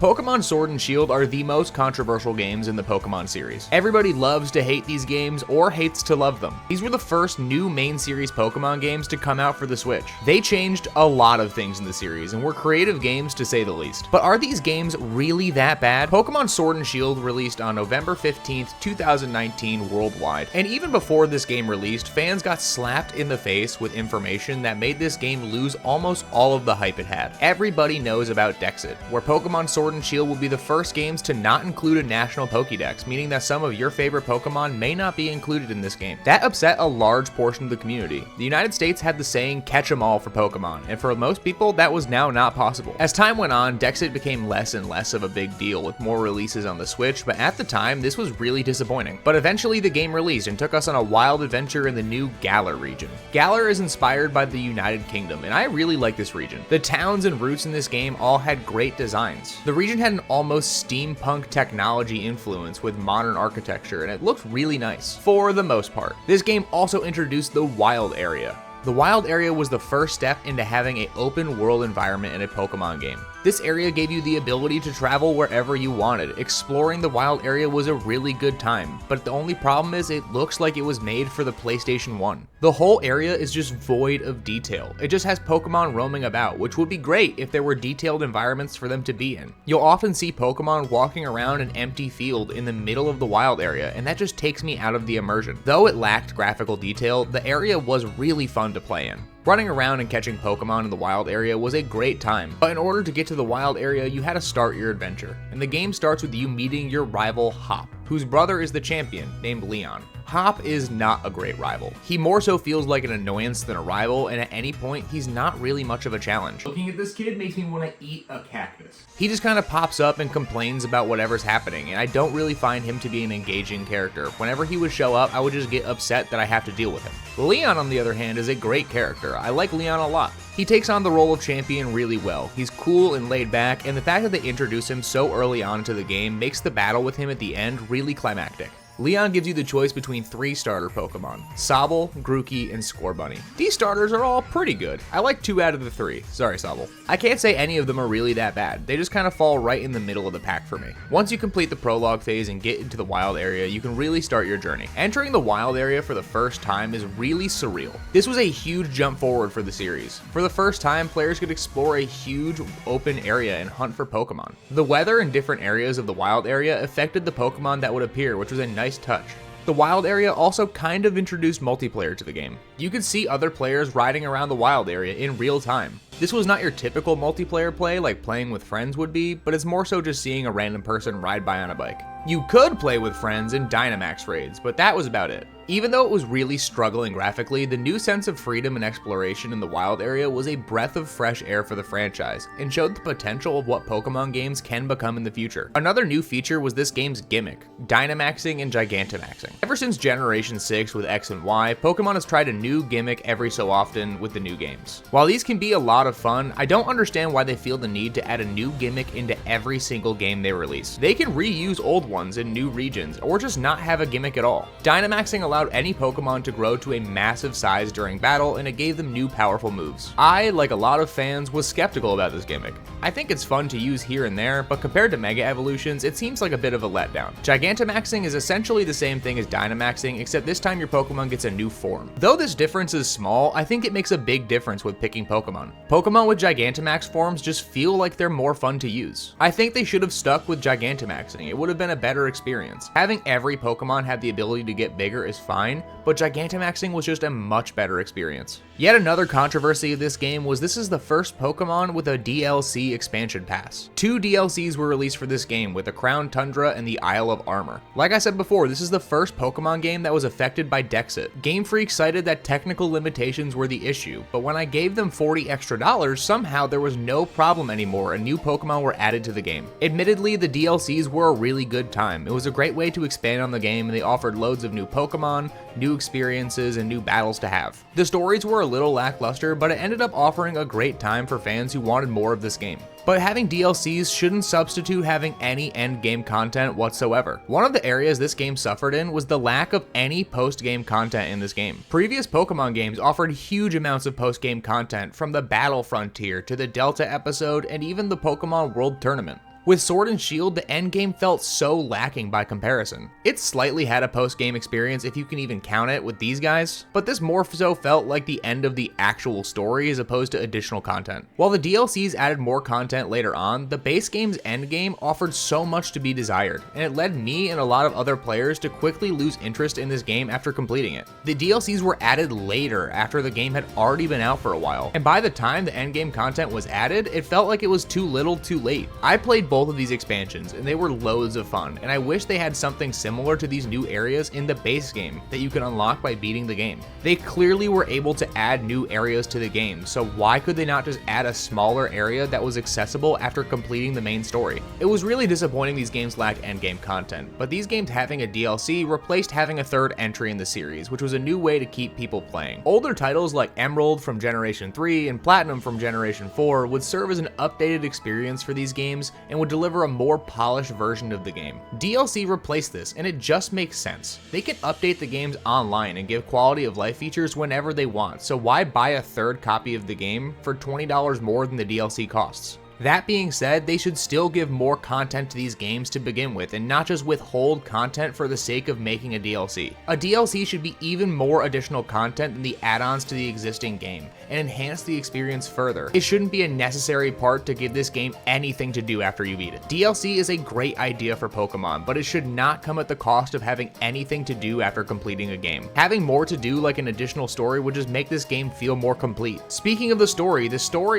Pokémon Sword and Shield are the most controversial games in the Pokémon series. Everybody loves to hate these games or hates to love them. These were the first new main series Pokémon games to come out for the Switch. They changed a lot of things in the series and were creative games to say the least. But are these games really that bad? Pokémon Sword and Shield released on November 15th, 2019 worldwide. And even before this game released, fans got slapped in the face with information that made this game lose almost all of the hype it had. Everybody knows about Dexit, where Pokémon Sword and Shield will be the first games to not include a national Pokédex, meaning that some of your favorite Pokémon may not be included in this game. That upset a large portion of the community. The United States had the saying, catch 'em all for Pokémon, and for most people, that was now not possible. As time went on, Dexit became less and less of a big deal with more releases on the Switch, but at the time, this was really disappointing. But eventually the game released and took us on a wild adventure in the new Galar region. Galar is inspired by the United Kingdom, and I really like this region. The towns and routes in this game all had great designs. The region had an almost steampunk technology influence with modern architecture, and it looked really nice, for the most part. This game also introduced the wild area. The wild area was the first step into having an open world environment in a Pokemon game. This area gave you the ability to travel wherever you wanted. Exploring the wild area was a really good time, but the only problem is it looks like it was made for the PlayStation 1. The whole area is just void of detail. It just has Pokemon roaming about, which would be great if there were detailed environments for them to be in. You'll often see Pokemon walking around an empty field in the middle of the wild area, and that just takes me out of the immersion. Though it lacked graphical detail, the area was really fun to play in. Running around and catching Pokemon in the wild area was a great time, but in order to get to the wild area, you had to start your adventure. And the game starts with you meeting your rival Hop, whose brother is the champion, named Leon. Hop is not a great rival. He more so feels like an annoyance than a rival, and at any point, he's not really much of a challenge. Looking at this kid makes me want to eat a cactus. He just kind of pops up and complains about whatever's happening, and I don't really find him to be an engaging character. Whenever he would show up, I would just get upset that I have to deal with him. Leon, on the other hand, is a great character. I like Leon a lot. He takes on the role of champion really well. He's cool and laid back, and the fact that they introduce him so early on into the game makes the battle with him at the end really climactic. Leon gives you the choice between 3 starter Pokemon, Sobble, Grookey, and Scorbunny. These starters are all pretty good. I like 2 out of the 3. Sorry, Sobble. I can't say any of them are really that bad. They just kind of fall right in the middle of the pack for me. Once you complete the prologue phase and get into the wild area, you can really start your journey. Entering the wild area for the first time is really surreal. This was a huge jump forward for the series. For the first time, players could explore a huge open area and hunt for Pokemon. The weather in different areas of the wild area affected the Pokemon that would appear, which was a nice touch. The wild area also kind of introduced multiplayer to the game. You could see other players riding around the wild area in real time. This was not your typical multiplayer play like playing with friends would be, but it's more so just seeing a random person ride by on a bike. You could play with friends in Dynamax raids, but that was about it. Even though it was really struggling graphically, the new sense of freedom and exploration in the wild area was a breath of fresh air for the franchise, and showed the potential of what Pokemon games can become in the future. Another new feature was this game's gimmick, Dynamaxing and Gigantamaxing. Ever since Generation 6 with X and Y, Pokemon has tried a new gimmick every so often with the new games. While these can be a lot of fun, I don't understand why they feel the need to add a new gimmick into every single game they release. They can reuse old ones in new regions, or just not have a gimmick at all. Dynamaxing allowed any Pokemon to grow to a massive size during battle, and it gave them new powerful moves. I, like a lot of fans, was skeptical about this gimmick. I think it's fun to use here and there, but compared to Mega Evolutions, it seems like a bit of a letdown. Gigantamaxing is essentially the same thing as Dynamaxing, except this time your Pokemon gets a new form. Though this difference is small, I think it makes a big difference with picking Pokemon. Pokemon with Gigantamax forms just feel like they're more fun to use. I think they should have stuck with Gigantamaxing. It would have been a better experience. Having every Pokemon have the ability to get bigger is fine, but Gigantamaxing was just a much better experience. Yet another controversy of this game was this is the first Pokemon with a DLC expansion pass. 2 DLCs were released for this game, with the Crown Tundra and the Isle of Armor. Like I said before, this is the first Pokemon game that was affected by Dexit. Game Freak cited that technical limitations were the issue, but when I gave them $40 extra, somehow there was no problem anymore and new Pokemon were added to the game. Admittedly, the DLCs were a really good time. It was a great way to expand on the game, and they offered loads of new Pokemon, new experiences, and new battles to have. The stories were a little lackluster, but it ended up offering a great time for fans who wanted more of this game. But having DLCs shouldn't substitute having any endgame content whatsoever. One of the areas this game suffered in was the lack of any post-game content in this game. Previous Pokemon games offered huge amounts of post-game content, from the Battle Frontier to the Delta episode and even the Pokemon World Tournament. With Sword and Shield, the endgame felt so lacking by comparison. It slightly had a post-game experience if you can even count it with these guys, but this more so felt like the end of the actual story as opposed to additional content. While the DLCs added more content later on, the base game's endgame offered so much to be desired, and it led me and a lot of other players to quickly lose interest in this game after completing it. The DLCs were added later after the game had already been out for a while, and by the time the endgame content was added, it felt like it was too little too late. I played both of these expansions and they were loads of fun, and I wish they had something similar to these new areas in the base game that you can unlock by beating the game. They clearly were able to add new areas to the game, so why could they not just add a smaller area that was accessible after completing the main story? It was really disappointing these games lacked endgame content, but these games having a DLC replaced having a third entry in the series, which was a new way to keep people playing. Older titles like Emerald from Generation 3 and Platinum from Generation 4 would serve as an updated experience for these games and would deliver a more polished version of the game. DLC replaced this, and it just makes sense. They can update the games online and give quality of life features whenever they want, so why buy a third copy of the game for $20 more than the DLC costs? That being said, they should still give more content to these games to begin with and not just withhold content for the sake of making a DLC. A DLC should be even more additional content than the add-ons to the existing game and enhance the experience further. It shouldn't be a necessary part to give this game anything to do after you beat it. DLC is a great idea for Pokemon, but it should not come at the cost of having anything to do after completing a game. Having more to do like an additional story would just make this game feel more complete. Speaking of the story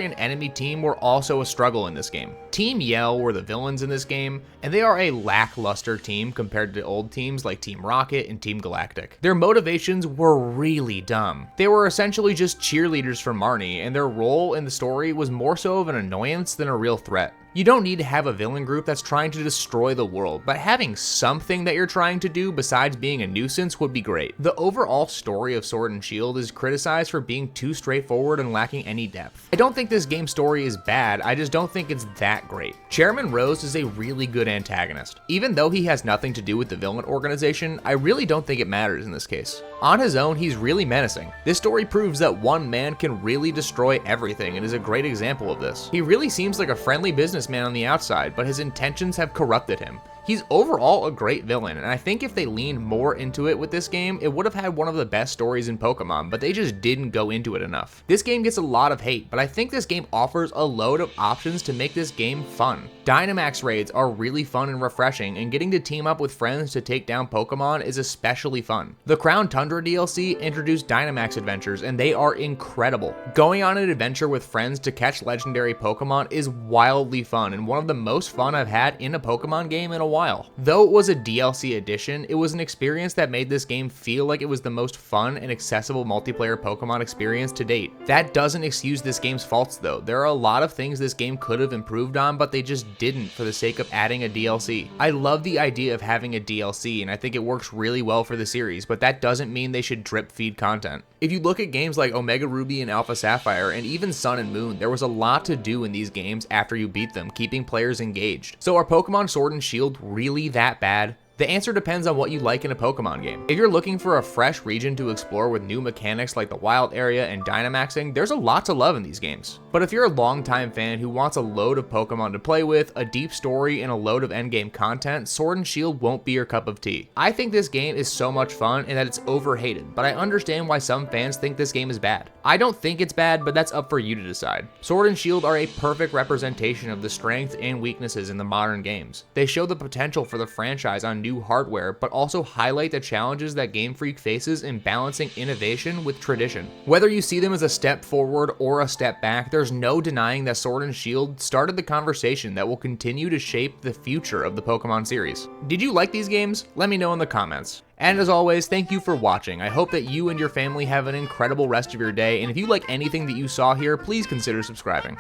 and enemy team were also a struggle in this game. Team Yell were the villains in this game, and they are a lackluster team compared to old teams like Team Rocket and Team Galactic. Their motivations were really dumb. They were essentially just cheerleaders for Marnie, and their role in the story was more so of an annoyance than a real threat. You don't need to have a villain group that's trying to destroy the world, but having something that you're trying to do besides being a nuisance would be great. The overall story of Sword and Shield is criticized for being too straightforward and lacking any depth. I don't think this game's story is bad, I just don't think it's that great. Chairman Rose is a really good antagonist. Even though he has nothing to do with the villain organization, I really don't think it matters in this case. On his own, he's really menacing. This story proves that one man can really destroy everything and is a great example of this. He really seems like a friendly businessman on the outside, but his intentions have corrupted him. He's overall a great villain, and I think if they leaned more into it with this game, it would have had one of the best stories in Pokemon, but they just didn't go into it enough. This game gets a lot of hate, but I think this game offers a load of options to make this game fun. Dynamax raids are really fun and refreshing, and getting to team up with friends to take down Pokemon is especially fun. The Crown Tundra DLC introduced Dynamax adventures, and they are incredible. Going on an adventure with friends to catch legendary Pokemon is wildly fun, and one of the most fun I've had in a Pokemon game in a while. Though it was a DLC edition, it was an experience that made this game feel like it was the most fun and accessible multiplayer Pokemon experience to date. That doesn't excuse this game's faults though. There are a lot of things this game could have improved on, but they just didn't for the sake of adding a DLC. I love the idea of having a DLC, and I think it works really well for the series, but that doesn't mean they should drip feed content. If you look at games like Omega Ruby and Alpha Sapphire, and even Sun and Moon, there was a lot to do in these games after you beat them, keeping players engaged. So are Pokemon Sword and Shield really that bad? The answer depends on what you like in a Pokemon game. If you're looking for a fresh region to explore with new mechanics like the wild area and Dynamaxing, there's a lot to love in these games. But if you're a longtime fan who wants a load of Pokemon to play with, a deep story, and a load of endgame content, Sword and Shield won't be your cup of tea. I think this game is so much fun and that it's overhated, but I understand why some fans think this game is bad. I don't think it's bad, but that's up for you to decide. Sword and Shield are a perfect representation of the strengths and weaknesses in the modern games. They show the potential for the franchise on new hardware, but also highlight the challenges that Game Freak faces in balancing innovation with tradition. Whether you see them as a step forward or a step back, there's no denying that Sword and Shield started the conversation that will continue to shape the future of the Pokemon series. Did you like these games? Let me know in the comments. And as always, thank you for watching. I hope that you and your family have an incredible rest of your day, and if you like anything that you saw here, please consider subscribing.